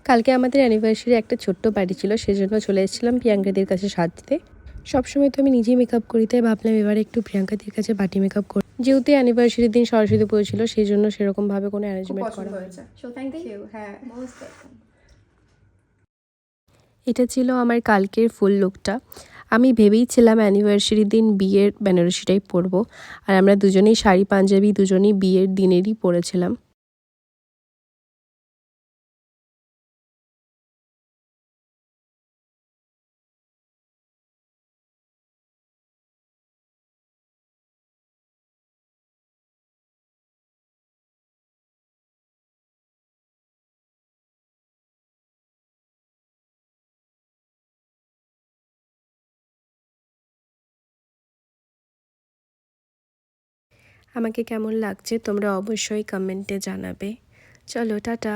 কালকে আমাদের অ্যানিভার্সারি একটা ছোট্ট পার্টি ছিল, সেজন্য চলে এসেছিলাম প্রিয়াঙ্কাদের কাছে সাজতে। সবসময় তো আমি নিজেই মেকআপ করি, তাই ভাবলাম এবারে একটু প্রিয়াঙ্কাদের কাছে পার্টি মেকআপ করি। যেহেতু অ্যানিভার্সারির দিন সরস্বতী পুজো ছিল, সেই জন্য সেরকমভাবে কোনো অ্যারেঞ্জমেন্ট করা হয়েছে। So thank you. হ্যাঁ, মোস্ট ওয়েলকাম। এটা ছিল আমার কালকের ফুল লুকটা। আমি ভেবেইছিলাম অ্যানিভার্সারির দিন বিয়ের বেনারসিটাই পরবো, আর আমরা দুজনেই শাড়ি পাঞ্জাবি দুজনেই বিয়ের দিনেরই পরেছিলাম। আমাকে কেমন লাগছে তোমরা অবশ্যই কমেন্টে জানাবে। চলো টাটা।